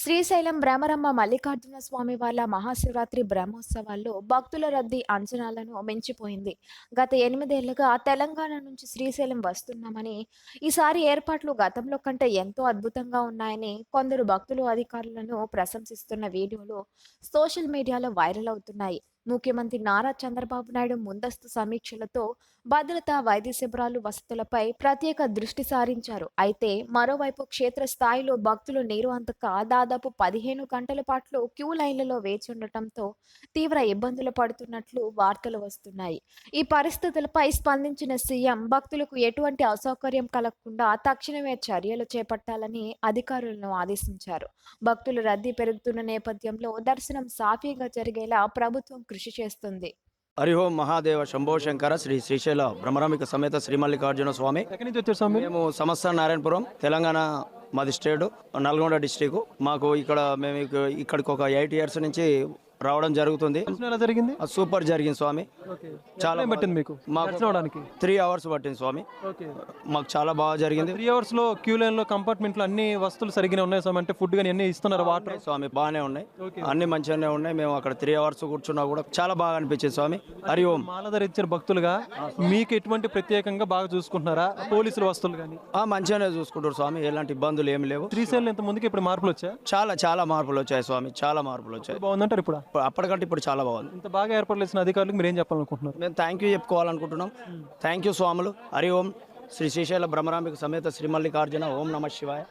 శ్రీశైలం భ్రమరమ్మ మల్లికార్జున స్వామి వార్ల మహాశివరాత్రి బ్రహ్మోత్సవాల్లో భక్తుల రద్దీ అంచనాలను మించిపోయింది. గత 8 ఏళ్లుగా తెలంగాణ నుంచి శ్రీశైలం వస్తున్నామని, ఈసారి ఏర్పాట్లు గతంలో కంటే ఎంతో అద్భుతంగా ఉన్నాయని కొందరు భక్తులు అధికారులను ప్రశంసిస్తున్న వీడియోలు సోషల్ మీడియాలో వైరల్ అవుతున్నాయి. ముఖ్యమంత్రి నారా చంద్రబాబు నాయుడు ముందస్తు సమీక్షలతో భద్రత, వైద్య శిబిరాలు, వసతులపై ప్రత్యేక దృష్టి సారించారు. అయితే మరోవైపు క్షేత్రస్థాయిలో భక్తులు నీరు అందక దాదాపు 15 గంటల పాటు క్యూ లైన్లలో వేచి ఉండటంతో తీవ్ర ఇబ్బందులు పడుతున్నట్లు వార్తలు వస్తున్నాయి. ఈ పరిస్థితులపై స్పందించిన సీఎం భక్తులకు ఎటువంటి అసౌకర్యం కలగకుండా తక్షణమే చర్యలు చేపట్టాలని అధికారులను ఆదేశించారు. భక్తుల రద్దీ పెరుగుతున్న నేపథ్యంలో దర్శనం సాఫీగా జరిగేలా ప్రభుత్వం కృషి చేస్తుంది. హరి ఓం మహాదేవ శంభో శంకర శ్రీ శ్రీశైల భ్రమరాంబిక సమేత శ్రీ మల్లికార్జున స్వామి. ఎక్కడి నుంచి వచ్చారు స్వామి? మేము సమస్త నారాయణపురం, తెలంగాణ, మాది స్టేట్ నల్గొండ డిస్టిక్. మాకు మేము ఇక్కడికి ఒక 8 years నుంచి రావడం జరుగుతుంది. దర్శనం ఎలా జరిగింది? సూపర్ జరిగింది స్వామి. చాలా టైం పట్టింది మీకు దర్శనం అవడానికి? 3 hours పట్టింది స్వామి. మాకు చాలా బాగా జరిగింది. 3 hours లో క్యూ లైన్ లో కంపార్ట్మెంట్ లో అన్ని వస్తువులు సరిగ్గా ఉన్నాయి స్వామి? అంటే ఫుడ్ కానీ అన్ని ఇస్తున్నారు? వాటర్ స్వామి బాగానే ఉన్నాయి, అన్ని మంచిగానే ఉన్నాయి. మేము అక్కడ 3 hours కూర్చున్నా కూడా చాలా బాగా అనిపించింది స్వామి. హరి ఓం. మాల ధరించిన భక్తులుగా మీకు ఎటువంటి ప్రత్యేకంగా బాగా చూసుకుంటున్నారా? పోలీసుల వస్తువులు కానీ మంచిగానే చూసుకుంటారు స్వామి, ఎలాంటి ఇబ్బందులు ఏమి లేవు. శ్రీశైలం ఇంత ముందుకి ఇప్పుడు మార్పులు వచ్చాయి? చాలా చాలా మార్పులు వచ్చాయి స్వామి, చాలా మార్పులు వచ్చాయి. బాగుందంటారు ఇప్పుడు? అప్పటికంటే ఇప్పుడు చాలా బాగుంది. ఇంత బాగా ఏర్పాట్లు చేసిన అధికారులకు మీరు ఏం చెప్పాలనుకుంటున్నారు? మేము థ్యాంక్ యూ చెప్పుకోవాలనుకుంటున్నాం. థ్యాంక్ యూ స్వాములు. హరి ఓం. శ్రీ శ్రీశైల భ్రమరాంబిక సమేత శ్రీ మల్లికార్జున. ఓం నమ శివాయ.